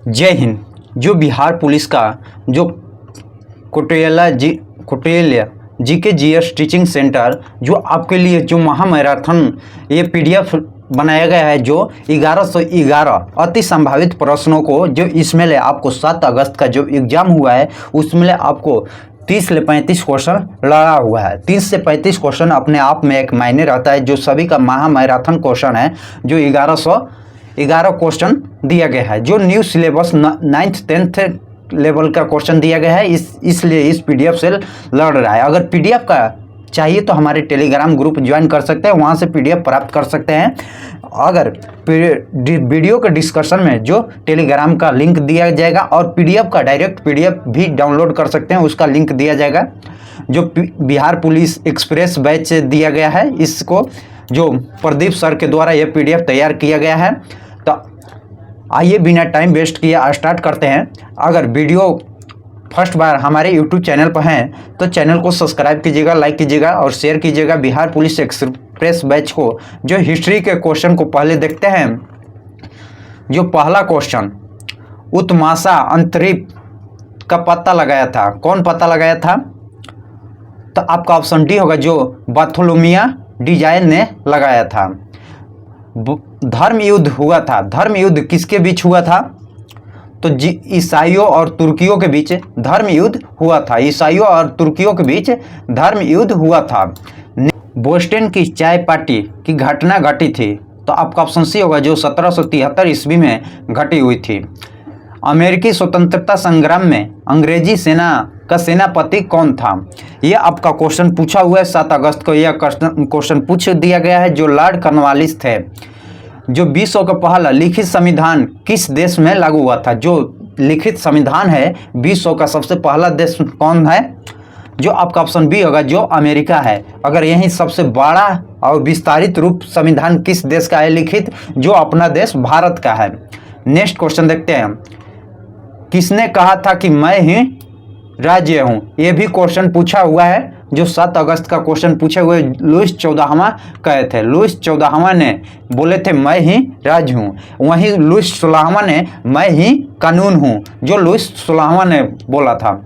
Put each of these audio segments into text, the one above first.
जय हिंद। जो बिहार पुलिस का जो कोटेलिया जीके जीएस टीचिंग सेंटर जो आपके लिए जो महामैराथन ये पीडीएफ बनाया गया है, जो 1111 अति संभावित प्रश्नों को जो इसमें ले आपको 7 अगस्त का जो एग्जाम हुआ है उसमें ले आपको 30 से 35 क्वेश्चन लड़ा हुआ है। 30 से 35 क्वेश्चन अपने आप में एक मायने रहता है। जो सभी का महामैराथन क्वेश्चन है, जो 1111 क्वेश्चन दिया गया है, जो new syllabus 9th 10th level का क्वेश्चन दिया गया है, इसलिए इस पीडीएफ से लड़ रहा है। अगर पीडीएफ का चाहिए तो हमारे टेलीग्राम ग्रुप ज्वाइन कर सकते हैं, वहाँ से पीडीएफ प्राप्त कर सकते हैं। अगर वीडियो के डिस्कशन में जो टेलीग्राम का लिंक दिया जाएगा और पीडीएफ का डायरेक्ट पीडीएफ भी डाउनलोड कर सकते हैं, उसका लिंक दिया जाएगा। जो बिहार पुलिस एक्सप्रेस बैच से दिया गया है, इसको जो प्रदीप सर के द्वारा यह पीडीएफ तैयार किया गया है। तो आइए बिना टाइम वेस्ट किए स्टार्ट करते हैं। अगर वीडियो फर्स्ट बार हमारे यूट्यूब चैनल पर हैं तो चैनल को सब्सक्राइब कीजिएगा, लाइक कीजिएगा और शेयर कीजिएगा। बिहार पुलिस एक्सप्रेस बैच को जो हिस्ट्री के क्वेश्चन को पहले देखते हैं। जो पहला क्वेश्चन, उत्माशा अंतरिक्ष का पता लगाया था, कौन पता लगाया था? तो आपका ऑप्शन डी होगा, जो बार्थोलोमिया डिजाइन ने लगाया था। धर्म युद्ध हुआ था, धर्म युद्ध किसके बीच हुआ था? तो ईसाइयों और तुर्कियों के बीच धर्म युद्ध हुआ था। ईसाइयों और तुर्कियों के बीच धर्म युद्ध हुआ था। बोस्टन की चाय पार्टी की घटना घटी थी, तो आपका ऑप्शन सी होगा, जो 1773 ईस्वी में घटी हुई थी। अमेरिकी स्वतंत्रता संग्राम में अंग्रेजी सेना का सेनापति कौन था? यह आपका क्वेश्चन पूछा हुआ है। 7 अगस्त को यह क्वेश्चन पूछ दिया गया है। जो लॉर्ड कॉर्नवालिस थे। जो विश्व का पहला लिखित संविधान किस देश में लागू हुआ था? जो लिखित संविधान है विश्व का सबसे पहला देश कौन है? जो आपका ऑप्शन बी होगा, जो अमेरिका है। अगर यही सबसे बड़ा और विस्तारित रूप संविधान किस देश का है लिखित? जो अपना देश भारत का है। नेक्स्ट क्वेश्चन देखते हैं। किसने कहा था कि मैं ही राज्य हूँ? यह भी क्वेश्चन पूछा हुआ है। जो 7 अगस्त का क्वेश्चन पूछे हुए लुईस 14वां कहे थे। लुईस 14वां ने बोले थे मैं ही राज्य हूँ। वहीं लुईस 16वां ने मैं ही कानून हूँ, जो लुईस 16वां ने बोला था।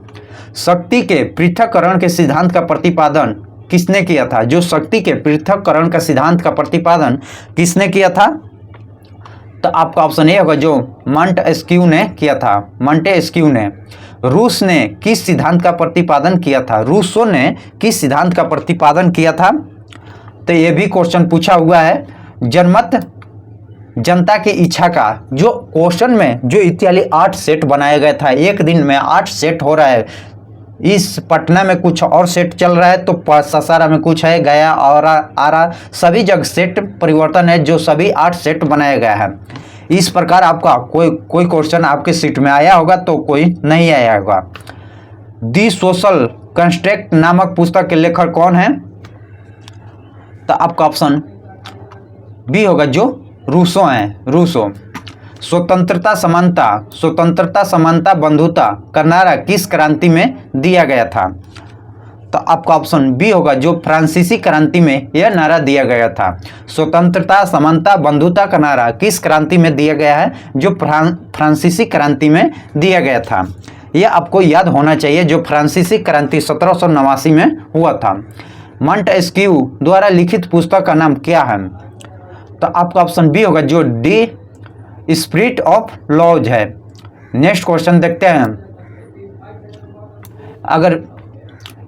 शक्ति के पृथक्करण के सिद्धांत का प्रतिपादन किसने किया था? जो शक्ति के पृथक्करण का सिद्धांत का प्रतिपादन किसने किया था? तो आपका ऑप्शन ए होगा, जो मॉन्टेस्क्यू ने किया था। मॉन्टेस्क्यू ने। रूस ने किस सिद्धांत का प्रतिपादन किया था? रूसो ने किस सिद्धांत का प्रतिपादन किया था? तो यह भी क्वेश्चन पूछा हुआ है। जनमत जनता की इच्छा का जो क्वेश्चन में जो इत्यादि 8 सेट बनाया गया था, एक दिन में 8 सेट हो रहा है। इस पटना में कुछ और सेट चल रहा है, तो ससारा में कुछ है, गया और आरा सभी जगह सेट परिवर्तन है, जो सभी 8 सेट बनाया गया है। इस प्रकार आपका कोई क्वेश्चन आपके सीट में आया होगा तो कोई नहीं आया होगा। दी सोशल कंस्ट्रक्ट नामक पुस्तक के लेखक कौन है? तो आपका ऑप्शन बी होगा, जो रूसो हैं। रूसो। स्वतंत्रता समानता बंधुता का नारा किस क्रांति में दिया गया था? तो आपका ऑप्शन बी होगा, जो फ्रांसीसी क्रांति में यह नारा दिया गया था। स्वतंत्रता समानता बंधुता का नारा किस क्रांति में दिया गया है? जो फ्रांसीसी क्रांति में दिया गया था। यह आपको याद होना चाहिए। जो फ्रांसीसी क्रांति 1789 में हुआ था। मॉन्टेस्क्यू द्वारा लिखित पुस्तक का नाम क्या है? तो आपका ऑप्शन बी होगा, जो डी स्पिरिट ऑफ लॉज है। नेक्स्ट क्वेश्चन देखते हैं। अगर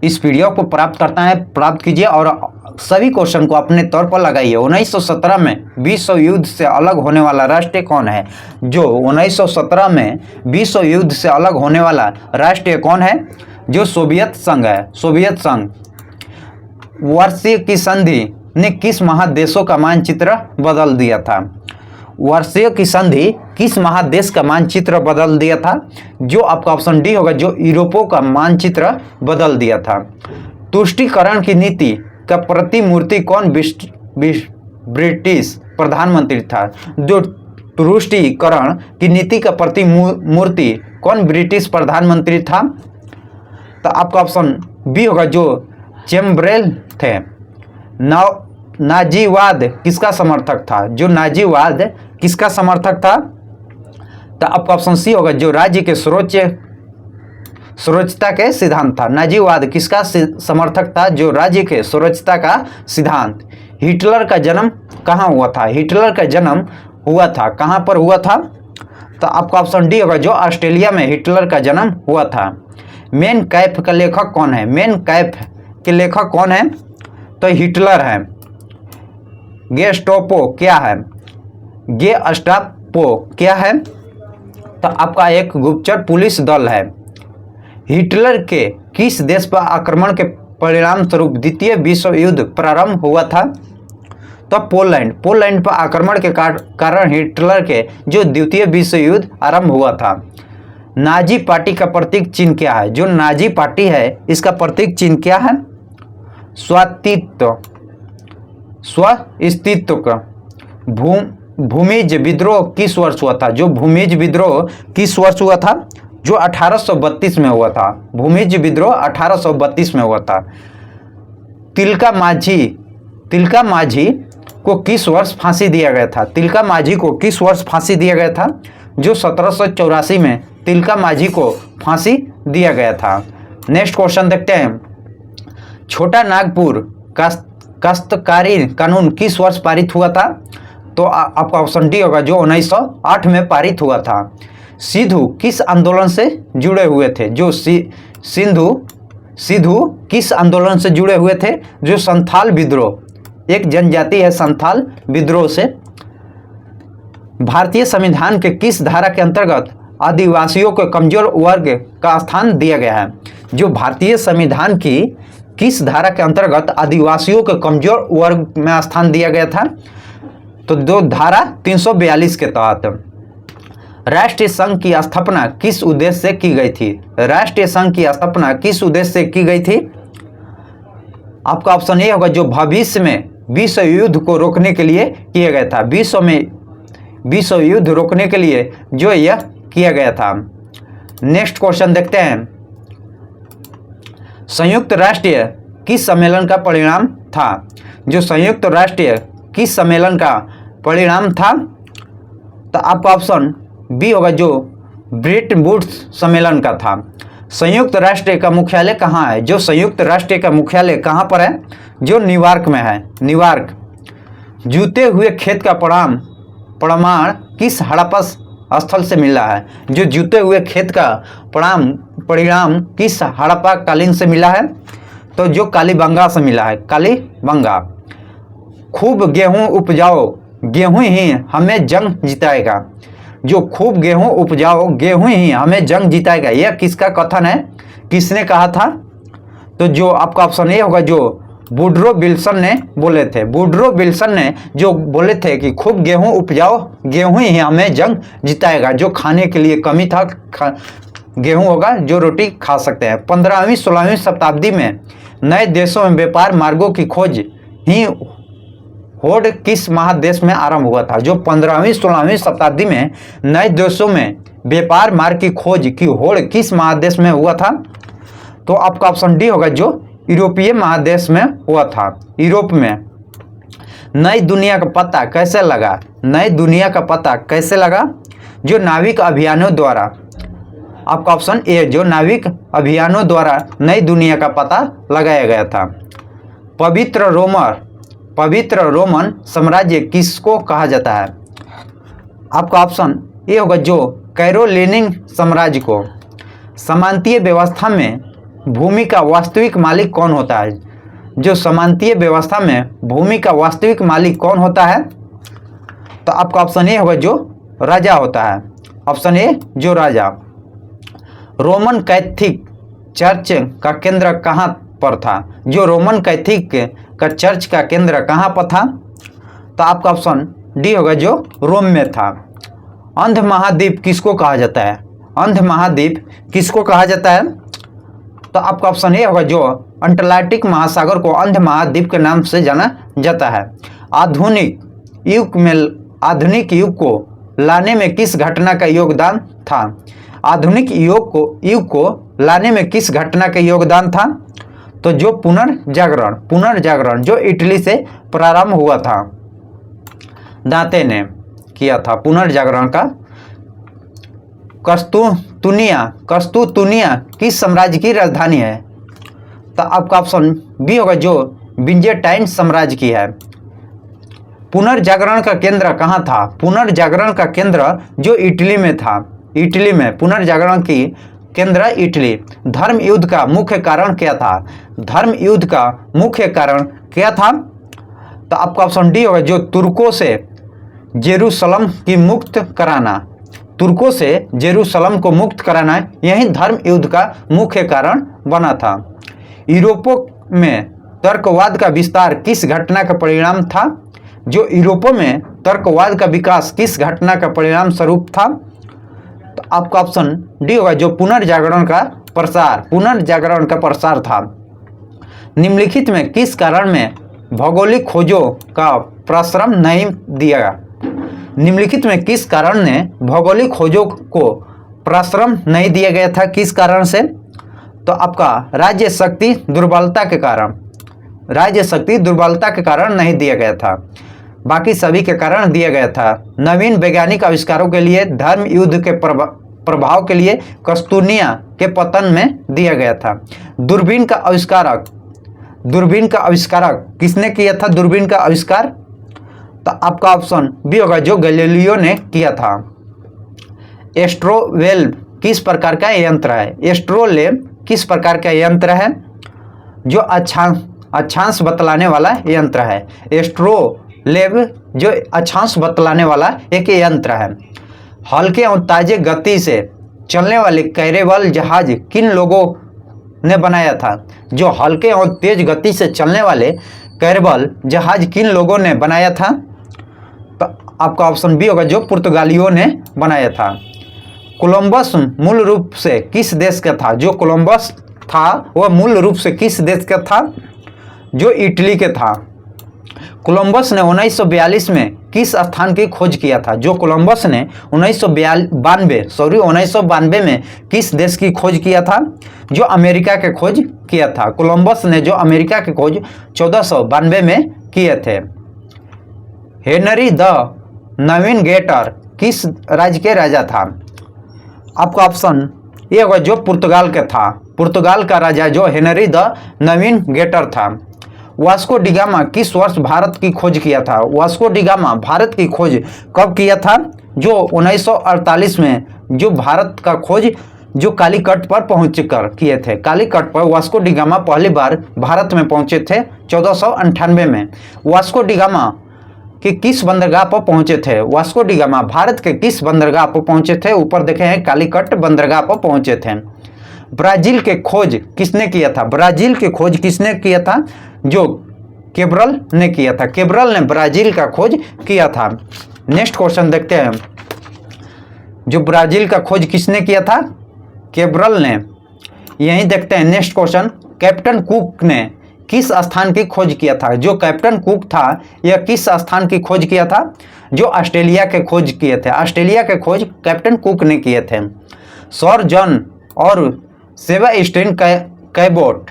इस वीडियो को प्राप्त करता है, प्राप्त कीजिए और सभी क्वेश्चन को अपने तौर पर लगाइए। 1917 में विश्व युद्ध से अलग होने वाला राष्ट्र कौन है? जो 1917 में विश्व युद्ध से अलग होने वाला राष्ट्र कौन है? जो सोवियत संघ है। सोवियत संघ। वर्षीय की संधि ने किस महादेशों का मानचित्र बदल दिया था? वर्षीय की संधि किस महादेश का मानचित्र बदल दिया था? जो आपका ऑप्शन डी होगा, जो यूरोपों का मानचित्र बदल दिया था। तुष्टीकरण की नीति का प्रतिमूर्ति कौन ब्रिटिश प्रधानमंत्री था? जो तुष्टीकरण की नीति का प्रतिमूर्ति कौन ब्रिटिश प्रधानमंत्री था? तो आपका ऑप्शन बी होगा, जो चैम्बरलेन थे। नाजीवाद किसका समर्थक था? जो नाजीवाद किसका समर्थक था? तो आपका ऑप्शन सी होगा जो राज्य के सुरक्षता के सिद्धांत था। नाजीवाद किसका समर्थक था? जो राज्य के सुरक्षता का सिद्धांत। हिटलर का जन्म कहाँ हुआ था? हिटलर का जन्म हुआ था कहाँ पर हुआ था? तो आपका ऑप्शन डी होगा जो ऑस्ट्रेलिया में हिटलर का जन्म हुआ था। मेन कैफ का लेखक कौन है? मेन कैफ के लेखक कौन है? तो हिटलर है। गेस्टापो क्या है? गेस्टापो क्या है? तो आपका एक गुप्तचर पुलिस दल है। हिटलर के किस देश पर आक्रमण के परिणाम स्वरूप द्वितीय विश्व युद्ध प्रारंभ हुआ था? तो पोलैंड। पोलैंड पर आक्रमण के कारण हिटलर के जो द्वितीय विश्व युद्ध आरंभ हुआ था। नाजी पार्टी का प्रतीक चिन्ह क्या है? जो नाजी पार्टी है इसका प्रतीक चिन्ह क्या है? स्वास्तित्व का। भूमिज विद्रोह किस वर्ष हुआ था? जो भूमिज विद्रोह किस वर्ष हुआ था? जो 1832 में हुआ था। भूमिज विद्रोह 1832 में हुआ था। तिलका माझी को किस वर्ष फांसी दिया गया था? तिलका माझी को किस वर्ष फांसी दिया गया था? जो 1784 में तिलका माझी को फांसी दिया गया था। नेक्स्ट क्वेश्चन देखते हैं। छोटा नागपुर काश्तकारी कानून किस वर्ष पारित हुआ था? तो आपका ऑप्शन डी होगा जो 1908 में पारित हुआ था। सिद्धू किस आंदोलन से जुड़े हुए थे? जो सिद्धू किस आंदोलन से जुड़े हुए थे? जो संथाल विद्रोह, एक जनजाति है संथाल विद्रोह से। भारतीय संविधान के किस धारा के अंतर्गत आदिवासियों को कमजोर वर्ग का स्थान दिया गया है? जो भारतीय संविधान की किस धारा के अंतर्गत आदिवासियों को कमजोर वर्ग में स्थान दिया गया था? तो दो धारा 342 के तहत। राष्ट्रीय संघ की स्थापना किस उद्देश्य से की गई थी? राष्ट्रीय संघ की स्थापना किस उद्देश्य से की गई थी? आपका ऑप्शन ए होगा जो भविष्य में विश्व युद्ध को रोकने के लिए किया गया था। विश्व युद्ध रोकने के लिए जो यह किया गया था। नेक्स्ट क्वेश्चन देखते हैं। संयुक्त राष्ट्र किस सम्मेलन का परिणाम था? जो संयुक्त राष्ट्र किस सम्मेलन का परिणाम था? तो आपका ऑप्शन बी होगा जो ब्रेटन वुड्स सम्मेलन का था। संयुक्त राष्ट्र का मुख्यालय कहाँ है? जो संयुक्त राष्ट्र का मुख्यालय कहाँ पर है? जो न्यूयॉर्क में है। न्यूयॉर्क। जूते हुए खेत का प्रमाण किस हड़प्पा स्थल से मिला है? जो जूते हुए खेत का परिणाम किस हड़प्पा कालीन से मिला है? तो जो कालीबंगा से मिला है। कालीबंगा। खूब गेहूं उपजाओ, गेहूं ही हमें जंग जिताएगा। जो खूब गेहूं उपजाओ, गेहूं ही हमें जंग जिताएगा, यह किसका कथन है? किसने कहा था? तो जो आपका ऑप्शन ए होगा जो वुडरो विल्सन ने बोले थे। वुडरो विल्सन ने जो बोले थे कि खूब गेहूं उपजाओ, गेहूं ही हमें जंग जिताएगा। जो खाने के लिए कमी था, गेहूं होगा जो रोटी खा सकते हैं। 15वीं-16वीं शताब्दी में नए देशों में व्यापार मार्गों की खोज ही होड़ किस महादेश में आरंभ हुआ था? जो 15वीं-16वीं शताब्दी में नए देशों में व्यापार मार्ग की खोज की होड़ किस महादेश में हुआ था? तो आपका ऑप्शन डी होगा जो यूरोपीय महादेश में हुआ था। यूरोप में। नई दुनिया का पता कैसे लगा? नई दुनिया का पता कैसे लगा? जो नाविक अभियानों द्वारा। आपका ऑप्शन ए जो नाविक अभियानों द्वारा नई दुनिया का पता लगाया गया था। पवित्र रोमन साम्राज्य किसको कहा जाता है? आपका ऑप्शन ए होगा जो कैरोलिनियन साम्राज्य को। सामंतीय व्यवस्था में भूमि का वास्तविक मालिक कौन होता है? जो सामंतीय व्यवस्था में भूमि का वास्तविक मालिक कौन होता है? तो आपका ऑप्शन ए होगा जो राजा होता है। ऑप्शन ए जो राजा। रोमन कैथोलिक चर्च का केंद्र कहाँ पर था? जो रोमन कैथोलिक का चर्च का केंद्र कहाँ पर था? तो आपका ऑप्शन डी होगा जो रोम में था। अंध महाद्वीप किसको कहा जाता है? अंध महाद्वीप किसको कहा जाता है? तो आपका ऑप्शन ए होगा जो अटलांटिक महासागर को अंध महाद्वीप के नाम से जाना जाता है। आधुनिक युग को लाने में किस घटना का योगदान था? आधुनिक युग को लाने में किस घटना का योगदान था? तो जो पुनर्जागरण जो इटली से प्रारंभ हुआ था। दांते ने किया था पुनर्जागरण का कस्तुतुनिया किस साम्राज्य की राजधानी है? तो आपका ऑप्शन बी होगा जो बिजेंटाइन साम्राज्य की है। पुनर्जागरण का केंद्र कहाँ था? पुनर्जागरण का केंद्र जो इटली में था, इटली में पुनर्जागरण की केंद्र इटली। धर्म युद्ध का मुख्य कारण क्या था? धर्म युद्ध का मुख्य कारण क्या था? तो आपका ऑप्शन डी होगा जो तुर्कों से जेरूसलम की मुक्त कराना। तुर्कों से जेरूसलम को मुक्त कराना यही धर्म युद्ध का मुख्य कारण बना था। यूरोपों में तर्कवाद का विस्तार किस घटना का परिणाम था? जो यूरोपों में तर्कवाद का विकास किस घटना का परिणाम स्वरूप था? तो आपका ऑप्शन डी होगा जो पुनर्जागरण का प्रसार था। निम्नलिखित में किस कारण में भौगोलिक खोजों का प्रश्रम नहीं दिया? निम्नलिखित में किस कारण ने भौगोलिक खोजों को प्रश्रम नहीं दिया गया था? किस कारण से? तो आपका राज्य शक्ति दुर्बलता के कारण नहीं दिया गया था, बाकी सभी के कारण दिया गया था। नवीन वैज्ञानिक आविष्कारों के लिए धर्म युद्ध के प्रभाव के लिए कस्तूनिया के पतन में दिया गया था। दूरबीन का आविष्कारक किसने किया था? दूरबीन का आविष्कार तो आपका ऑप्शन बी होगा जो गैलीलियो ने किया था। एस्ट्रोलेब किस प्रकार का यंत्र है? एस्ट्रोलेब किस प्रकार का यंत्र है? जो अक्षांश बतलाने वाला यंत्र है। एस्ट्रोलेब जो अक्षांश बतलाने वाला एक यंत्र है। हल्के और ताजे गति से चलने वाले कैरेबल जहाज किन लोगों ने बनाया था? जो हल्के और तेज गति से चलने वाले कैरेबल जहाज किन लोगों ने बनाया था? तो आपका ऑप्शन बी होगा जो पुर्तगालियों ने बनाया था। कोलंबस मूल रूप से किस देश का था? जो कोलंबस था वह मूल रूप से किस देश का था? जो इटली के था। कोलंबस ने 1942 में किस स्थान की खोज किया था? जो कोलंबस ने 1992 में किस देश की खोज किया था? जो अमेरिका के खोज किया था। कोलंबस ने जो अमेरिका की खोज 1492 में किए थे। हेनरी द नेविगेटर किस राज्य के राजा था? आपका ऑप्शन ये होगा जो पुर्तगाल का था। पुर्तगाल का राजा जो हेनरी द नेविगेटर था। वास्को डी गामा किस वर्ष भारत की खोज किया था? वास्को डी गामा भारत की खोज कब किया था? जो 1948 में जो भारत का खोज जो कालीकट पर पहुँच कर किए थे। कालीकट पर वास्को डी गामा पहली बार भारत में पहुँचे थे 1498 में। वास्को डी गामा कि किस बंदरगाह पर पहुंचे थे? वास्को डी गामा भारत के किस बंदरगाह पर पहुंचे थे? ऊपर देखे हैं कालीकट बंदरगाह पर पहुंचे थे। ब्राजील के खोज किसने किया था? ब्राजील के खोज किसने किया था? जो केब्रल ने किया था। केब्रल ने ब्राजील का खोज किया था। नेक्स्ट क्वेश्चन देखते हैं। जो ब्राजील का खोज किसने किया था? केब्रल ने। यही देखते हैं नेक्स्ट क्वेश्चन। कैप्टन कुक ने किस स्थान की खोज किया था? जो कैप्टन कुक था यह किस स्थान की खोज किया था? जो ऑस्ट्रेलिया के खोज किए थे। ऑस्ट्रेलिया के खोज कैप्टन कुक ने किए थे। सर जॉन और सेबास्टियन कैबोट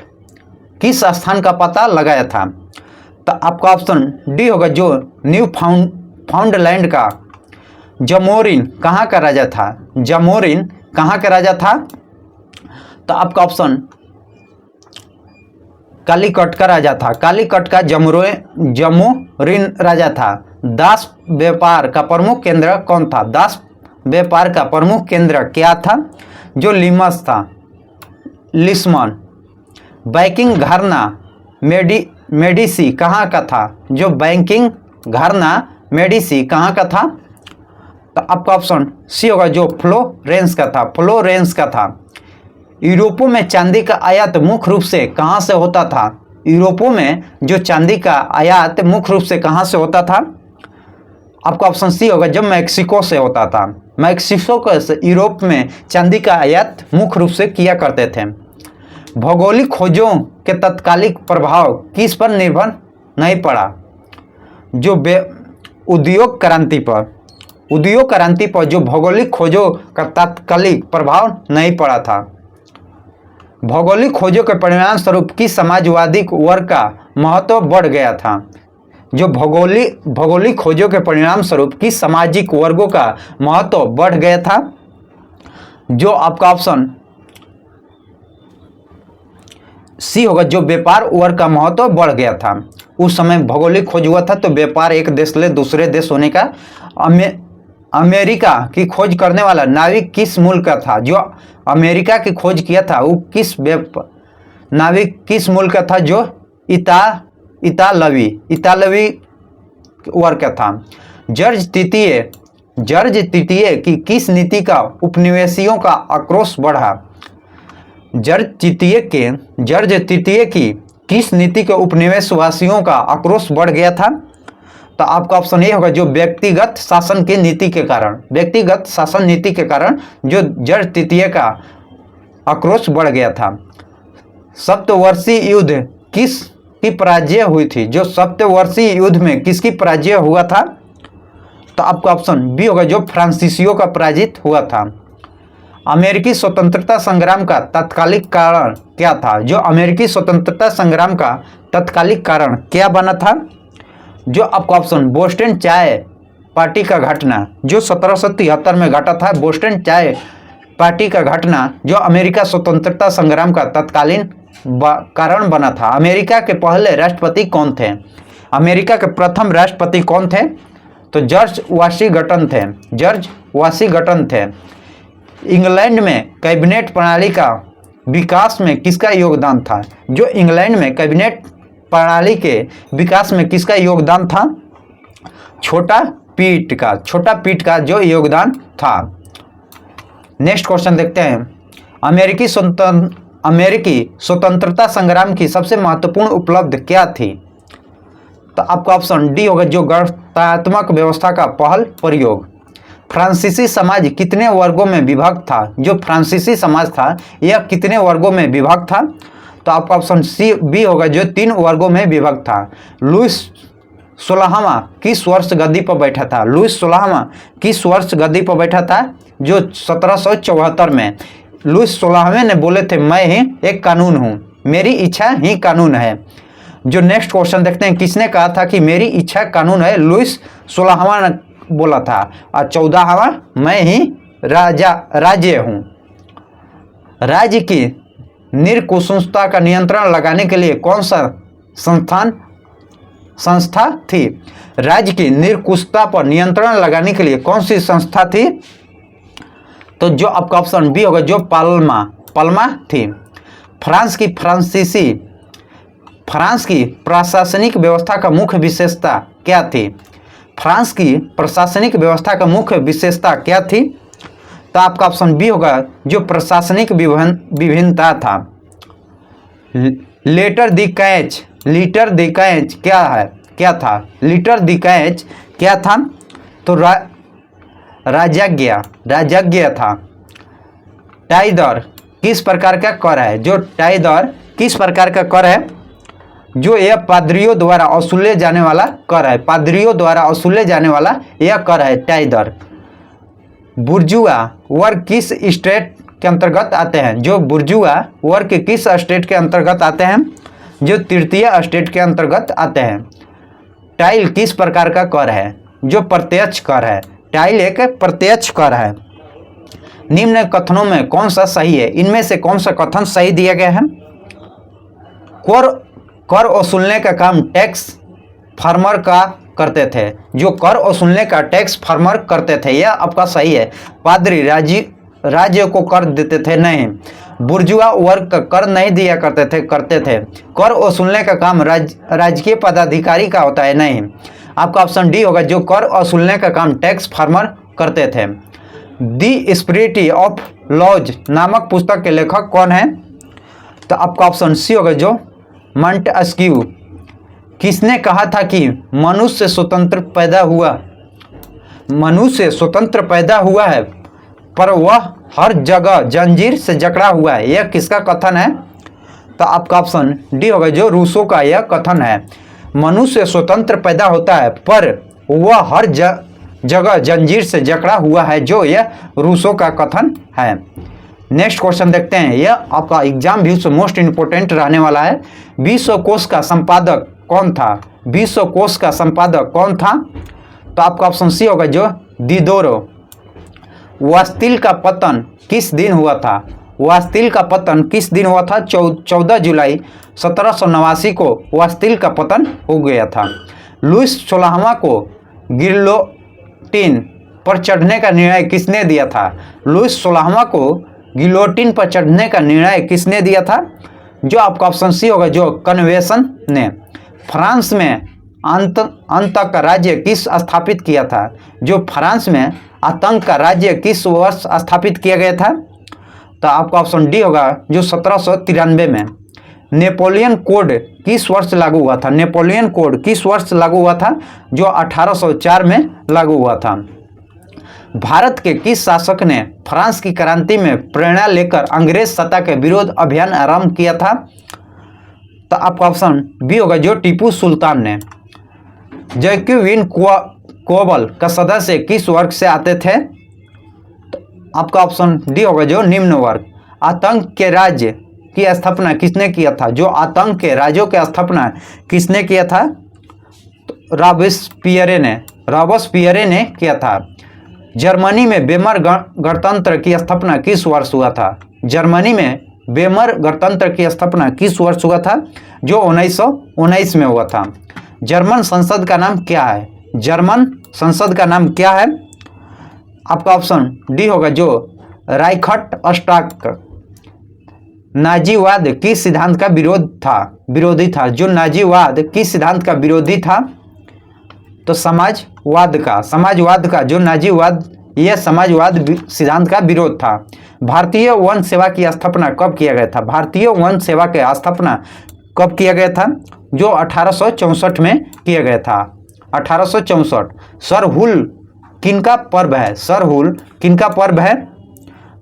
किस स्थान का पता लगाया था? तो आपका ऑप्शन डी होगा जो न्यू फाउंडलैंड का जमोरिन कहाँ का राजा था? जमोरिन कहाँ का राजा था? तो आपका ऑप्शन कालीकट का राजा था। कालीकट का जमोरिन राजा था। दास व्यापार का प्रमुख केंद्र कौन था? दास व्यापार का प्रमुख केंद्र क्या था? जो लिमस था, लिस्मन। बैंकिंग घराना मेडिसी कहाँ का था? जो बैंकिंग घराना मेडिसी कहाँ का था? तो आपका ऑप्शन सी होगा जो फ्लोरेंस का था। फ्लोरेंस का था। यूरोपों में चांदी का आयात मुख्य रूप से कहाँ से होता था? यूरोपों में जो चांदी का आयात मुख्य रूप से कहाँ से होता था? आपका ऑप्शन सी होगा जब मैक्सिको से होता था। मैक्सिको से यूरोप में चांदी का आयात मुख्य रूप से किया करते थे। भौगोलिक खोजों के तत्कालिक प्रभाव किस पर निर्भर नहीं पड़ा? जो उद्योग क्रांति पर जो भौगोलिक खोजों का तात्कालिक प्रभाव नहीं पड़ा था। भौगोलिक खोजों के परिणाम स्वरूप किस समाजवादी वर्ग का महत्व बढ़ गया था? जो भौगोलिक खोजों के परिणाम स्वरूप किस सामाजिक वर्गों का महत्व बढ़ गया था? जो आपका ऑप्शन सी होगा, जो व्यापार वर्ग का महत्व बढ़ गया था। उस समय भौगोलिक खोज हुआ था तो व्यापार एक देश से दूसरे देश होने का। अमेरिका की खोज करने वाला नाविक किस मुल्क का था? जो अमेरिका की खोज किया था वो नाविक किस मुल्क का था? जो इतालवी वर्ग का था। जॉर्ज तृतीय की किस नीति का उपनिवेशियों का आक्रोश बढ़ा? जॉर्ज तृतीय की किस नीति के उपनिवेशवासियों का आक्रोश बढ़ गया था? तो आपका ऑप्शन ए होगा, जो व्यक्तिगत शासन की नीति के कारण, व्यक्तिगत शासन नीति के कारण जो जॉर्ज तृतीय का आक्रोश बढ़ गया था। सप्तवर्षीय युद्ध किसकी पराजय हुई थी? जो सप्तवर्षीय युद्ध में किसकी पराजय हुआ था? तो आपका ऑप्शन बी होगा, जो फ्रांसीसियों का पराजित हुआ था। अमेरिकी स्वतंत्रता संग्राम का तत्कालिक कारण क्या था? जो अमेरिकी स्वतंत्रता संग्राम का तत्कालिक कारण क्या बना था? जो आपका ऑप्शन बोस्टन चाय पार्टी का घटना, जो 1773 में घटा था। बोस्टन चाय पार्टी का घटना जो अमेरिका स्वतंत्रता संग्राम का तत्कालीन कारण बना था। अमेरिका के पहले राष्ट्रपति कौन थे? अमेरिका के प्रथम राष्ट्रपति कौन थे? तो जॉर्ज वाशिंगटन थे। इंग्लैंड में कैबिनेट प्रणाली का विकास में किसका योगदान था? जो इंग्लैंड में कैबिनेट प्रणाली के विकास में किसका योगदान था? छोटा पीट का जो योगदान था। नेक्स्ट क्वेश्चन देखते हैं। अमेरिकी स्वतंत्रता संग्राम की सबसे महत्वपूर्ण उपलब्धि क्या थी? तो आपका ऑप्शन डी होगा, जो गणतंत्रात्मक व्यवस्था का पहल प्रयोग। फ्रांसीसी समाज कितने वर्गों में विभक्त था? जो फ्रांसीसी समाज था यह कितने वर्गों में विभक्त था? तो आपका ऑप्शन सी बी होगा, जो 3 वर्गों में विभक्त था। लुईस 16वां किस वर्ष गद्दी पर बैठा था? लुईस 16वां किस वर्ष गद्दी पर बैठा था? जो 1774 में। लुईस 16वें ने बोले थे, मैं ही एक कानून हूँ, मेरी इच्छा ही कानून है। जो नेक्स्ट क्वेश्चन देखते हैं, किसने कहा था कि मेरी इच्छा कानून है? लुईस 16वां ने बोला था। और 14वां, मैं ही राज्य हूँ। राज्य की निरकुशलता का नियंत्रण लगाने के लिए कौन सा संस्था थी? राज्य की निरकुशलता पर नियंत्रण लगाने के लिए कौन सी संस्था थी? तो जो आपका ऑप्शन बी होगा, जो पल्मा थी। फ्रांस की प्रशासनिक व्यवस्था का मुख्य विशेषता क्या थी? फ्रांस की प्रशासनिक व्यवस्था का मुख्य विशेषता क्या थी? तो आपका ऑप्शन बी होगा, जो प्रशासनिक विभिन्नता था। लीटर द कैच क्या था? लीटर द कैच क्या था? तो राजज्ञ था। टाई दर किस प्रकार का कर है? जो टाई दर किस प्रकार का कर है? जो यह पादरियों द्वारा वसूले जाने वाला कर है। पादरियों द्वारा वसूले जाने वाला यह कर है, टाई दर। बुर्जुआ वर्ग किस स्टेट के अंतर्गत आते हैं? जो बुर्जुआ वर्ग के किस स्टेट के अंतर्गत आते हैं? जो तृतीय स्टेट के अंतर्गत आते हैं। टाइल किस प्रकार का कर है? जो प्रत्यक्ष कर है। टाइल एक प्रत्यक्ष कर है। निम्न कथनों में कौन सा सही है? इनमें से कौन सा कथन सही दिया गया है? कर वसूलने का काम टैक्स फार्मर का करते थे। जो कर वसूलने का टैक्स फार्मर करते थे, यह आपका सही है। पादरी राज्य को कर देते थे नहीं। बुर्जुआ वर्ग का कर नहीं दिया करते थे। कर वसूलने का काम राजकीय पदाधिकारी का होता है नहीं। आपका ऑप्शन डी होगा, जो कर वसूलने का काम टैक्स फार्मर करते थे। द स्पिरिट ऑफ लॉज नामक पुस्तक के लेखक कौन है? तो आपका ऑप्शन सी होगा, जो मॉन्टेस्क्यू। किसने कहा था कि मनुष्य स्वतंत्र पैदा हुआ है पर वह हर जगह जंजीर से जकड़ा हुआ है? यह किसका कथन है? तो आपका ऑप्शन डी होगा, जो रूसो का यह कथन है। मनुष्य स्वतंत्र पैदा होता है पर वह हर जगह जंजीर से जकड़ा हुआ है, जो यह रूसो का कथन है। नेक्स्ट क्वेश्चन देखते हैं। यह आपका एग्जाम व्यू से मोस्ट इंपोर्टेंट रहने वाला है। विश्वकोश का संपादक कौन था? विश्वकोश का संपादक कौन था? तो आपका ऑप्शन सी होगा, जो दिदोरो। वास्तिल का पतन किस दिन हुआ था? वास्तिल का पतन किस दिन हुआ था? 14 जुलाई 1789 को वास्तिल का पतन हो गया था। लुईस 16वां को गिलोटिन पर चढ़ने का निर्णय किसने दिया था? लुईस 16वां को गिलोटिन पर चढ़ने का निर्णय किसने दिया था? जो आपका ऑप्शन सी होगा, जो कन्वेंशन ने। फ्रांस में आतंक का राज्य किस स्थापित किया था? जो फ्रांस में आतंक का राज्य किस वर्ष स्थापित किया गया था? तो आपका ऑप्शन डी होगा, जो 1793 में। नेपोलियन कोड किस वर्ष लागू हुआ था? नेपोलियन कोड किस वर्ष लागू हुआ था? जो 1804 में लागू हुआ था। भारत के किस शासक ने फ्रांस की क्रांति में प्रेरणा लेकर अंग्रेज सत्ता के विरोध अभियान आरंभ किया था? तो आपका ऑप्शन बी होगा, जो टीपू सुल्तान ने। जैक्विन कोबल का सदस्य किस वर्ग से आते थे? तो आपका ऑप्शन डी होगा, जो निम्न वर्ग। आतंक के राज्य की स्थापना किसने किया था? जो आतंक के राज्यों की स्थापना किसने किया था? तो रॉबespierre ने किया था। जर्मनी में वेमर गणतंत्र की स्थापना किस वर्ष हुआ था? जर्मनी में वेमर गणतंत्र की स्थापना किस वर्ष हुआ था? जो 1919 में हुआ था। जर्मन संसद का नाम क्या है? जर्मन संसद का नाम क्या है? आपका ऑप्शन डी होगा, जो राइखस्टाग। नाजीवाद किस सिद्धांत का विरोधी था? जो नाजीवाद किस सिद्धांत का विरोधी था? तो समाजवाद का जो नाजीवाद, यह समाजवाद सिद्धांत का विरोध था। भारतीय वन सेवा की स्थापना कब किया गया था? भारतीय वन सेवा की स्थापना कब किया गया था? जो 1864 में किया गया था। 1864। सरहुल किनका पर्व है? सरहुल किनका पर्व है?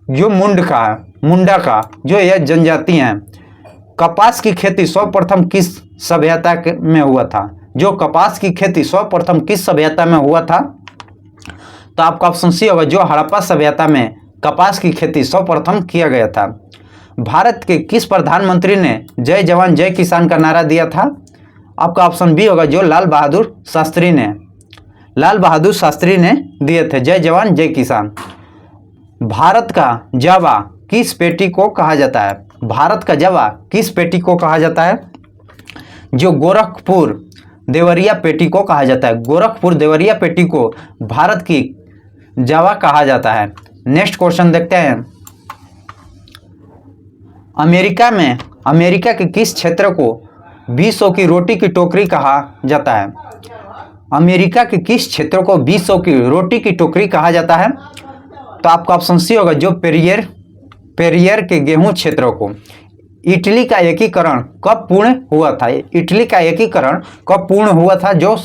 जो मुंडा का जो यह जनजाति हैं। कपास की खेती सर्वप्रथम किस सभ्यता में हुआ था? जो कपास की खेती सर्वप्रथम किस सभ्यता में हुआ था? तो आपका ऑप्शन सी होगा, जो हड़प्पा सभ्यता में कपास की खेती सर्वप्रथम किया गया था। भारत के किस प्रधानमंत्री ने जय जवान जय किसान का नारा दिया था? आपका ऑप्शन बी होगा, जो लाल बहादुर शास्त्री ने दिए थे, जय जवान जय किसान। भारत का जावा किस पेटी को कहा जाता है? भारत का जावा किस पेटी को कहा जाता है? जो गोरखपुर देवरिया पेटी को कहा जाता है। गोरखपुर देवरिया पेटी को भारत की जावा कहा जाता है। नेक्स्ट क्वेश्चन देखते हैं। अमेरिका के किस क्षेत्र को 20 की रोटी की टोकरी कहा जाता है? अमेरिका के किस क्षेत्र को 20 की रोटी की टोकरी कहा जाता है? तो आपका ऑप्शन सी होगा, जो पेरियर के गेहूं क्षेत्रों को। इटली का एकीकरण कब पूर्ण हुआ था? इटली का एकीकरण कब पूर्ण हुआ था? जो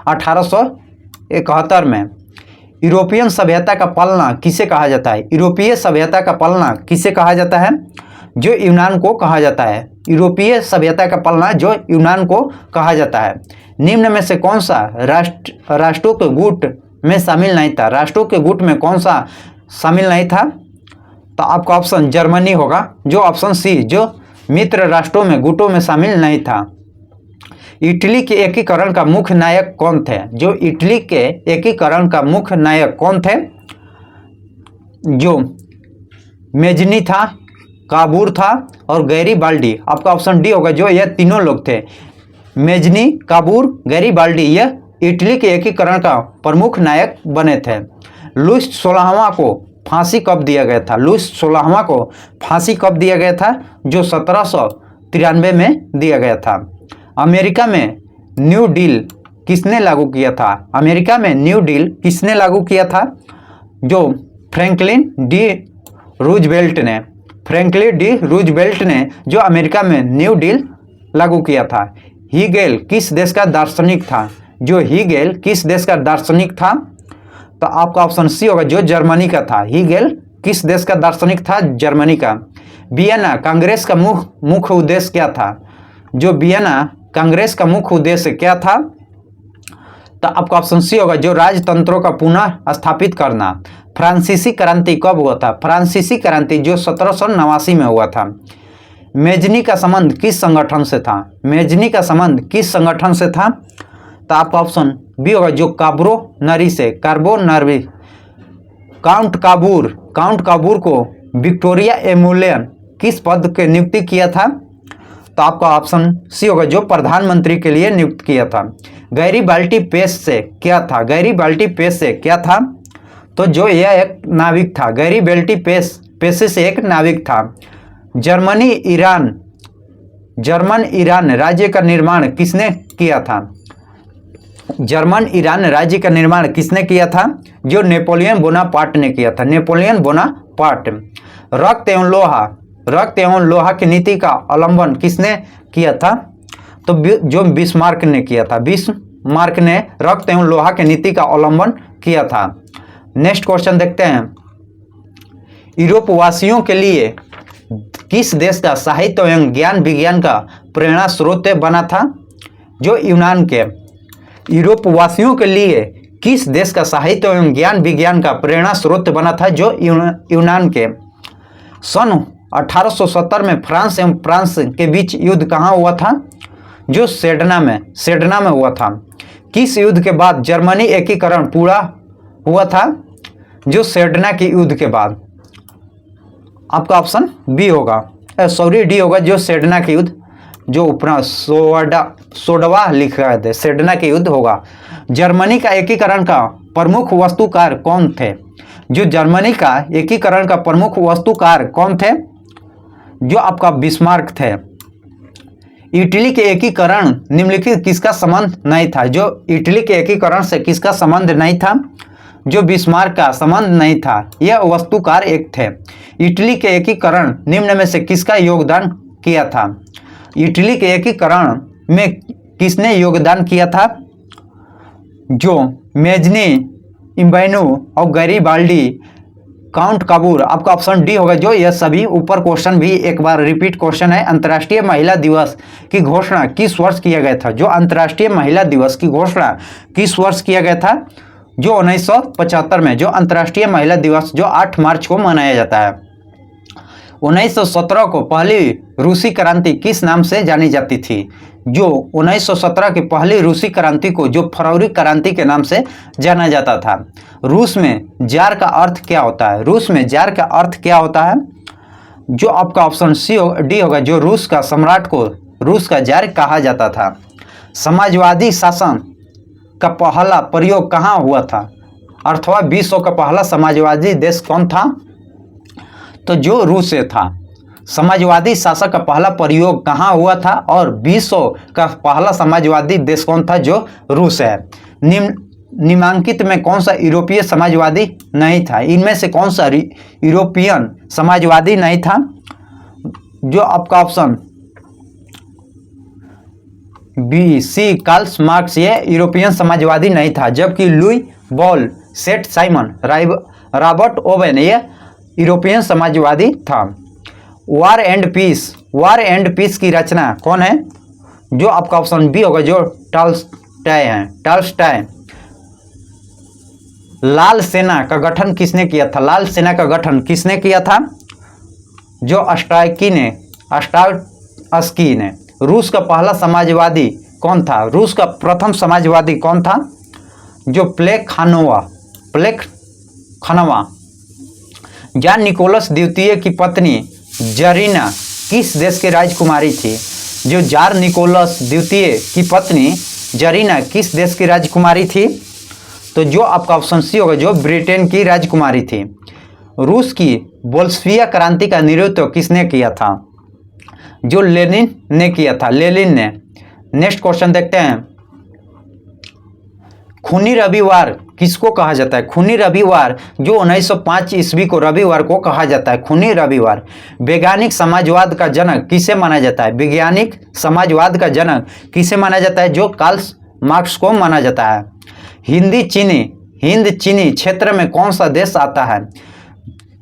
1871 में। यूरोपियन सभ्यता का पलना किसे कहा जाता है? यूरोपीय सभ्यता का पलना किसे कहा जाता है? जो यूनान को कहा जाता है। यूरोपीय सभ्यता का पलना जो यूनान को कहा जाता है। निम्न में से कौन सा राष्ट्रों के गुट में शामिल नहीं था? राष्ट्रों के गुट में कौन सा शामिल नहीं था? तो आपका ऑप्शन जर्मनी होगा, जो ऑप्शन सी, जो मित्र राष्ट्रों में गुटों में शामिल नहीं था। इटली के एकीकरण का मुख्य नायक कौन थे? जो इटली के एकीकरण का मुख्य नायक कौन थे? जो मेजनी था, काबूर था और गैरीबाल्डी। आपका ऑप्शन डी होगा, जो यह तीनों लोग थे। मेजनी, काबूर, गैरीबाल्डी, यह इटली के एकीकरण का प्रमुख नायक बने थे। लुईस 16वां को फांसी कब दिया गया था? लुईस 16वां को फांसी कब दिया गया था? जो 1793 में दिया गया था। अमेरिका में न्यू डील किसने लागू किया था? अमेरिका में न्यू डील किसने लागू किया था? जो फ्रैंकलिन डी रूजवेल्ट ने जो अमेरिका में न्यू डील लागू किया था। हीगेल किस देश का दार्शनिक था? जो हीगेल किस देश का दार्शनिक था? तो आपका ऑप्शन सी होगा, जो जर्मनी का था। हीगेल किस देश का दार्शनिक था? जर्मनी का। वियना कांग्रेस का मुख्य उद्देश्य क्या था? जो वियना कांग्रेस का मुख्य उद्देश्य क्या था? तो आपका ऑप्शन सी होगा, जो राजतंत्रों का पुनः स्थापित करना। फ्रांसीसी क्रांति कब हुआ था? फ्रांसीसी क्रांति जो 1789 में हुआ था। मेजनी का संबंध किस संगठन से था? मेजनी का संबंध किस संगठन से था? तो आपका ऑप्शन बी होगा, जो कार्बोनरी काउंट काबूर को विक्टोरिया एमुलियन किस पद के नियुक्ति किया था? तो आपका ऑप्शन सी होगा, जो प्रधानमंत्री के लिए नियुक्त किया था। गैरीबाल्टी पेस से क्या था? गैरीबाल्टी पेस से क्या था? तो जो यह एक नाविक था। गैरीबाल्टी पेस से एक नाविक था। जर्मन ईरान राज्य का निर्माण किसने किया था? जर्मन ईरान राज्य का निर्माण किसने किया था? जो नेपोलियन बोनापार्ट ने किया था। Napoleon Bonaparte. रक्त एवं लोहा की नीति का अवलंबन किसने किया था? तो जो बिस्मार्क ने किया था। बिस्मार्क ने रक्त एवं लोहा की नीति का अवलंबन किया था। नेक्स्ट क्वेश्चन देखते हैं। यूरोप वासियों के लिए किस देश का साहित्य एवं ज्ञान विज्ञान का प्रेरणा स्रोत बना था? जो यूनान के। यूरोप वासियों के लिए किस देश का साहित्य एवं ज्ञान विज्ञान का प्रेरणा स्रोत बना था? जो यूनान के। सन 1870 में फ्रांस के बीच युद्ध कहाँ हुआ था? जो सेडना में हुआ था। किस युद्ध के बाद जर्मनी एकीकरण पूरा हुआ था? जो सेडना के युद्ध के बाद। आपका ऑप्शन बी होगा, डी होगा, जो सेडना के युद्ध, जो उपना सोडवा लिखा है, सेडना के युद्ध होगा। जर्मनी का एकीकरण का प्रमुख वास्तुकार कौन थे? जो जर्मनी का एकीकरण का प्रमुख वास्तुकार कौन थे? जो आपका बिस्मार्क थे। इटली के एकीकरण निम्नलिखित किसका संबंध नहीं था? जो इटली के एकीकरण से किसका संबंध नहीं था? जो बिस्मार्क का संबंध नहीं था। यह वास्तुकार एक थे। इटली के एकीकरण निम्न में से किसका योगदान किया था? इटली के एकीकरण में किसने योगदान किया था? जो मेजनी, इम्बैनो और गैरीबाल्डी, काउंट काबूर। आपका ऑप्शन डी होगा, जो यह सभी ऊपर क्वेश्चन भी एक बार रिपीट क्वेश्चन है। अंतर्राष्ट्रीय महिला दिवस की घोषणा किस वर्ष किया गया था? जो अंतर्राष्ट्रीय महिला दिवस की घोषणा किस वर्ष किया गया था? जो 1975 में। जो अंतर्राष्ट्रीय महिला दिवस जो 8 मार्च को मनाया जाता है। 1917 को पहली रूसी क्रांति किस नाम से जानी जाती थी? जो 1917 की पहली रूसी क्रांति को जो फरवरी क्रांति के नाम से जाना जाता था। रूस में जार का अर्थ क्या होता है? रूस में जार का अर्थ क्या होता है? जो आपका ऑप्शन डी होगा, जो रूस का सम्राट को रूस का जार कहा जाता था। समाजवादी शासन का पहला प्रयोग कहाँ हुआ था? अथवा विश्व का पहला समाजवादी देश कौन था? तो जो रूस से था। समाजवादी शासक का पहला प्रयोग कहाँ हुआ था? और विश्व का पहला समाजवादी देश कौन था? जो रूस है। निम्नांकित में कौन सा यूरोपीय समाजवादी नहीं था? इनमें से कौन सा यूरोपियन समाजवादी नहीं था? जो आपका option B C Karl Marx, ये यूरोपियन समाजवादी नहीं था। जबकि Louis Blanc, Saint Simon, Robert Owen, ये यूरोपियन समाजवादी था। वार एंड पीस की रचना कौन है? जो आपका ऑप्शन बी होगा, जो टॉल्स्टॉय है। टॉल्स्टॉय। लाल सेना का गठन किसने किया था? लाल सेना का गठन किसने किया था? जो अस्टास्की ने। रूस का पहला समाजवादी कौन था? रूस का प्रथम समाजवादी कौन था? जो प्लेखनोवा। जान निकोलस द्वितीय की पत्नी जरीना किस देश की राजकुमारी थी? जो जार निकोलस द्वितीय की पत्नी जरीना किस देश की राजकुमारी थी? तो जो आपका ऑप्शन सी होगा, जो ब्रिटेन की राजकुमारी थी। रूस की बोल्शेविक क्रांति का नेतृत्व किसने किया था? जो लेनिन ने किया था। लेनिन ने। नेक्स्ट क्वेश्चन देखते हैं। खूनी रविवार किसको कहा जाता है? खूनी रविवार जो 1905 ईस्वी को रविवार को कहा जाता है। खूनी रविवार। वैज्ञानिक समाजवाद का जनक किसे माना जाता है? वैज्ञानिक समाजवाद का जनक किसे माना जाता है? जो कार्ल मार्क्स को माना जाता है। हिंद चीनी क्षेत्र में कौन सा देश आता है?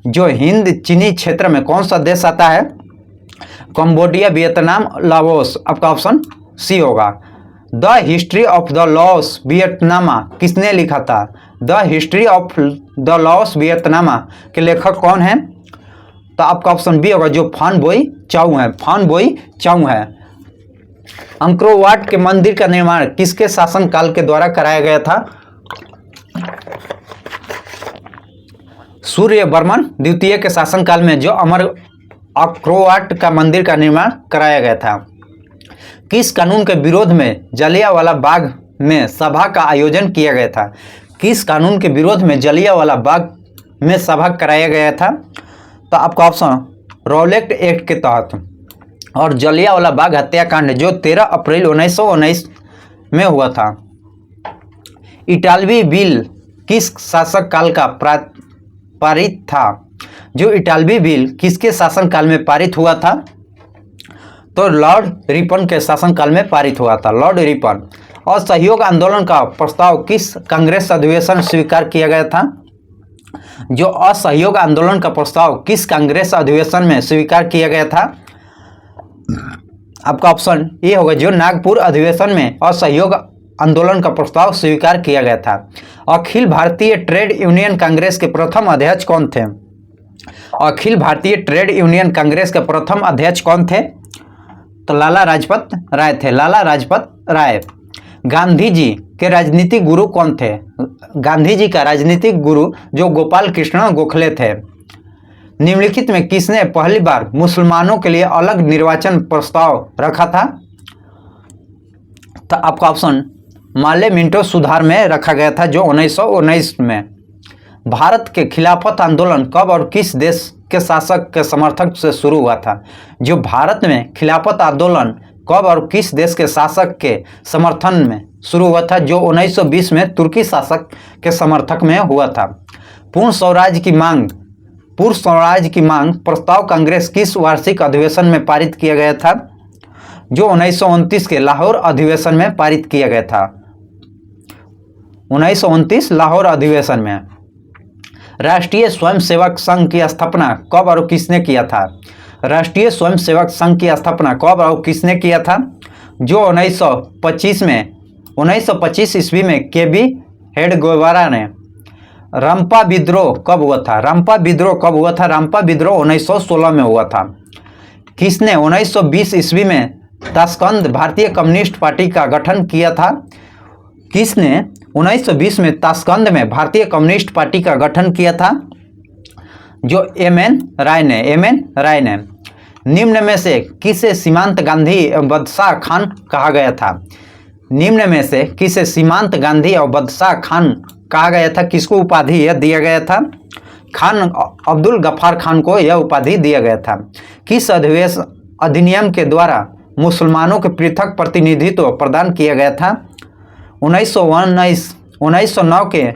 जो हिंद चीनी क्षेत्र में कौन सा देश आता है? Cambodia, Vietnam, Laos. आपका ऑप्शन सी होगा। The history of the Laos Vietnam किसने लिखा था? The history of the Laos Vietnam के लेखक कौन है? तो आपका ऑप्शन बी होगा, जो फान बोई चाउ है। फान बोई चाउ है। अंकोरवाट के मंदिर का निर्माण किसके शासनकाल के द्वारा कराया गया था? सूर्यवर्मन द्वितीय के शासनकाल में जो अमर अक्रोवाट का मंदिर का निर्माण कराया गया था। किस कानून के विरोध में जलियांवाला बाग में सभा का आयोजन किया गया था? किस कानून के विरोध में जलियांवाला बाग में सभा कराया गया था? तो आपका ऑप्शन रॉलेट एक्ट के तहत। और जलियांवाला बाग हत्याकांड जो 13 अप्रैल 1919 में हुआ था। इटालवी बिल किस शासक काल का पारित था? जो इटालवी बिल किसके शासनकाल में पारित हुआ था? तो लॉर्ड रिपन के शासनकाल में पारित हुआ था, लॉर्ड रिपन। असहयोग आंदोलन का प्रस्ताव किस कांग्रेस अधिवेशन स्वीकार किया गया था? जो असहयोग आंदोलन का प्रस्ताव किस कांग्रेस अधिवेशन में स्वीकार किया गया था? आपका ऑप्शन ए होगा, जो नागपुर अधिवेशन में असहयोग आंदोलन का प्रस्ताव स्वीकार किया गया था। अखिल भारतीय ट्रेड यूनियन कांग्रेस के प्रथम अध्यक्ष कौन थे? अखिल भारतीय ट्रेड यूनियन कांग्रेस के प्रथम अध्यक्ष कौन थे? तो लाला लाजपत राय थे, लाला लाजपत राय। गांधी जी के राजनीतिक गुरु कौन थे? गांधी जी का राजनीतिक गुरु जो गोपाल कृष्ण गोखले थे। निम्नलिखित में किसने पहली बार मुसलमानों के लिए अलग निर्वाचन प्रस्ताव रखा था? तो आपका ऑप्शन माले मिंटो सुधार में रखा गया था, जो 1919 में। भारत के खिलाफत आंदोलन कब और किस देश के शासक के समर्थक से शुरू हुआ था? जो भारत में खिलाफत आंदोलन कब और किस देश के शासक के समर्थन में शुरू हुआ था? जो 1920 में तुर्की शासक के समर्थक में हुआ था। पूर्ण स्वराज की मांग प्रस्ताव कांग्रेस किस वार्षिक अधिवेशन में पारित किया गया था? जो 1929 के लाहौर अधिवेशन में पारित किया गया था, 1929 लाहौर अधिवेशन में। राष्ट्रीय स्वयंसेवक संघ की स्थापना कब और किसने किया था? राष्ट्रीय स्वयंसेवक संघ की स्थापना कब और किसने किया था? जो 1925 ईस्वी में केबी हेडगेवारा ने। रंपा विद्रोह कब हुआ था? रंपा विद्रोह कब हुआ था? रंपा विद्रोह 1916 में हुआ था। किसने 1920 ईस्वी में ताशकंद भारतीय कम्युनिस्ट पार्टी का गठन किया था? किसने 1920 में ताशकंद में भारतीय कम्युनिस्ट पार्टी का गठन किया था? जो एम.एन. राय ने। निम्न में से किसे सीमांत गांधी एवं बदशाह खान कहा गया था? निम्न में से किसे सीमांत गांधी और बदशाह खान कहा गया था? किसको उपाधि यह दिया गया था? खान अब्दुल गफ्फार खान को यह उपाधि दिया गया था। किस अधिनियम के द्वारा मुसलमानों के पृथक प्रतिनिधित्व प्रदान किया गया था? 1909 के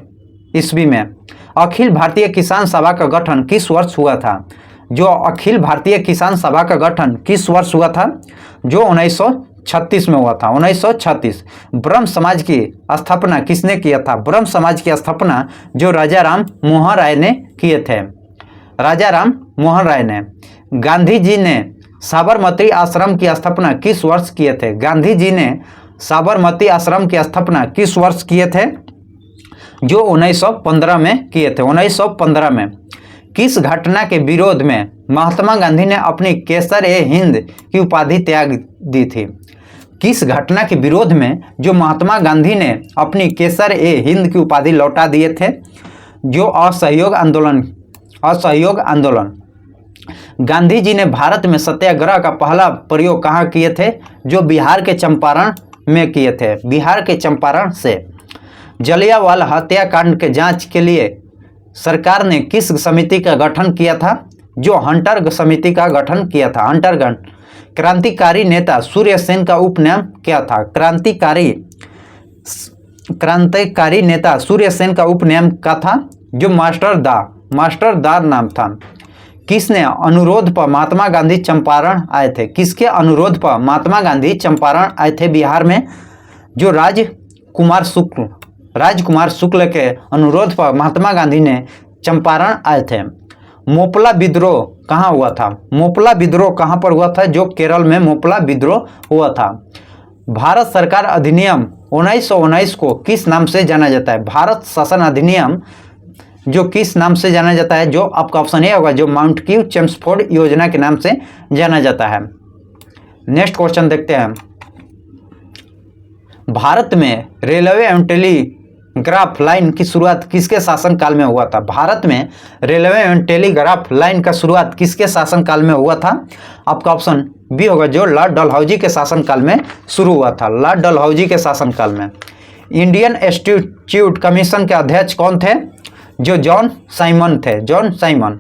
ईस्वी में। अखिल भारतीय किसान सभा का गठन किस वर्ष हुआ था? जो अखिल भारतीय किसान सभा का गठन किस वर्ष हुआ था? जो 1936 में हुआ था, 1936। ब्रह्म समाज की स्थापना किसने किया था? ब्रह्म समाज की स्थापना जो राजा राम मोहन राय ने किए थे, राजा राम मोहन राय ने। गांधी जी ने साबरमती आश्रम की स्थापना किस वर्ष किए थे? गांधी जी ने साबरमती आश्रम की स्थापना किस वर्ष किए थे? जो 1915 में किए थे, 1915 में। किस घटना के विरोध में महात्मा गांधी ने अपनी केसर-ए-हिंद की उपाधि त्याग दी थी? किस घटना के विरोध में जो महात्मा गांधी ने अपनी केसर-ए-हिंद की उपाधि लौटा दिए थे? जो असहयोग आंदोलन। गांधी जी ने भारत में सत्याग्रह का पहला प्रयोग कहाँ किए थे? जो बिहार के चंपारण में किए थे, बिहार के चंपारण से। जलियांवाला हत्याकांड के जांच के लिए सरकार ने किस समिति का गठन किया था? जो हंटर समिति का गठन किया था, हंटरगण। क्रांतिकारी नेता सूर्य सेन का उपनाम क्या था? क्रांतिकारी नेता सूर्य सेन का उपनाम क्या था? जो मास्टर दा नाम था। किसने अनुरोध पर महात्मा गांधी चंपारण आए थे? किसके अनुरोध पर महात्मा गांधी चंपारण आए थे बिहार में? जो राजकुमार शुक्ल के अनुरोध पर महात्मा गांधी ने चंपारण आए थे। मोपला विद्रोह कहाँ हुआ था? मोपला विद्रोह कहाँ पर हुआ था? जो केरल में मोपला विद्रोह हुआ था। भारत सरकार अधिनियम 1919 को किस नाम से जाना जाता है? भारत शासन अधिनियम जो किस नाम से जाना जाता है? जो आपका ऑप्शन ए होगा, जो माउंटक्यू चेम्सफोर्ड योजना के नाम से जाना जाता है। नेक्स्ट क्वेश्चन देखते हैं। भारत में रेलवे एवं टेलीग्राफ लाइन की शुरुआत किसके शासनकाल में हुआ था? भारत में रेलवे एवं टेलीग्राफ लाइन का शुरुआत किसके शासनकाल में हुआ था? आपका ऑप्शन बी होगा, जो लॉर्ड डलहौजी के शासनकाल में शुरू हुआ था, लॉर्ड डलहौजी के शासनकाल में। इंडियन इंस्टीट्यूट कमीशन के अध्यक्ष कौन थे? जो जॉन साइमन थे, जॉन साइमन।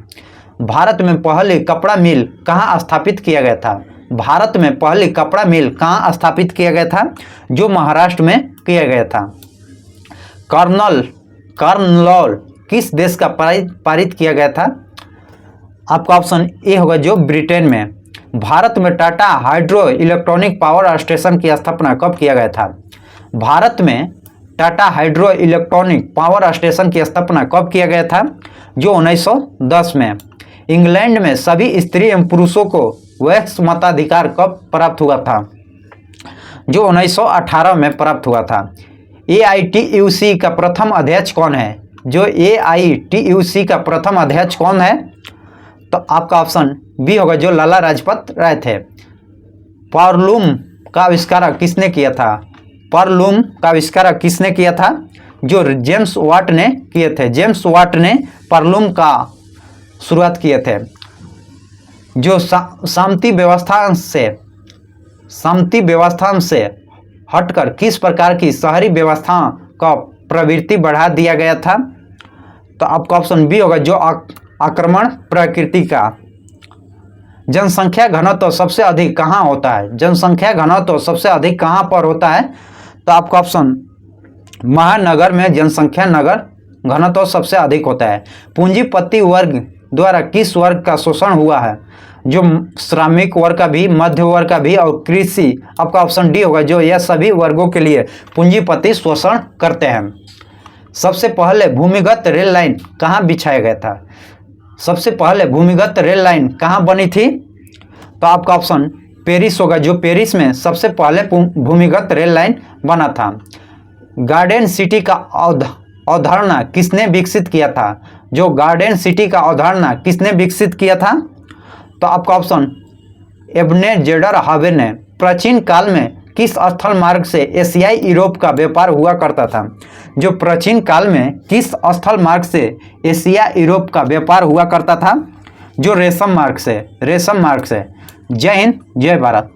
भारत में पहली कपड़ा मिल कहाँ स्थापित किया गया था? भारत में पहली कपड़ा मिल कहाँ स्थापित किया गया था? जो महाराष्ट्र में किया गया था। कार्नवॉल किस देश का पारित किया गया था? आपका ऑप्शन ए होगा, जो ब्रिटेन में। भारत में Tata hydro electronic power station की स्थापना कब किया गया था? भारत में Tata hydro electronic power station की स्थापना कब किया गया था? जो 1910 में। इंग्लैंड में सभी स्त्री एवं पुरुषों को वैक्स मताधिकार कब प्राप्त हुआ था? जो 1918 में प्राप्त हुआ था। AITUC का प्रथम अध्यक्ष कौन है? जो AITUC का प्रथम अध्यक्ष कौन है? तो आपका ऑप्शन बी होगा, जो लाला लाजपत राय थे। परलूम का आविष्कार किसने किया था? परलूम का आविष्कार किसने किया था? जो जेम्स वाट ने किए थे। जेम्स वाट ने परलूम का शुरुआत किए थे। जो शांति व्यवस्था से हटकर किस प्रकार की शहरी व्यवस्था का प्रवृत्ति बढ़ा दिया गया था? तो आपका ऑप्शन बी होगा, जो आक्रमण प्रकृति का। जनसंख्या घनत्व सबसे अधिक कहाँ होता है? जनसंख्या घनत्व सबसे अधिक कहाँ पर होता है? तो आपका ऑप्शन महानगर में जनसंख्या नगर घनत्व सबसे अधिक होता है। पूंजीपति वर्ग द्वारा किस वर्ग का शोषण हुआ है? जो श्रमिक वर्ग का भी, मध्य वर्ग का भी और कृषि। आपका ऑप्शन डी होगा, जो यह सभी वर्गों के लिए पूंजीपति शोषण करते हैं। सबसे पहले भूमिगत रेल लाइन कहाँ बिछाया गया था? सबसे पहले भूमिगत रेल लाइन कहाँ बनी थी? तो आपका ऑप्शन पेरिस होगा, जो पेरिस में सबसे पहले भूमिगत रेल लाइन बना था। गार्डन सिटी का अवधारणा किसने विकसित किया था? जो गार्डन सिटी का अवधारणा किसने विकसित किया था? तो आपका ऑप्शन एब्ने जेडर हावे ने। प्राचीन काल में किस स्थल मार्ग से एशियाई यूरोप का व्यापार हुआ करता था? जो प्राचीन काल में किस स्थल मार्ग से एशिया यूरोप का व्यापार हुआ करता था? जो रेशम मार्ग से, रेशम मार्ग से। जय हिंद, जय भारत।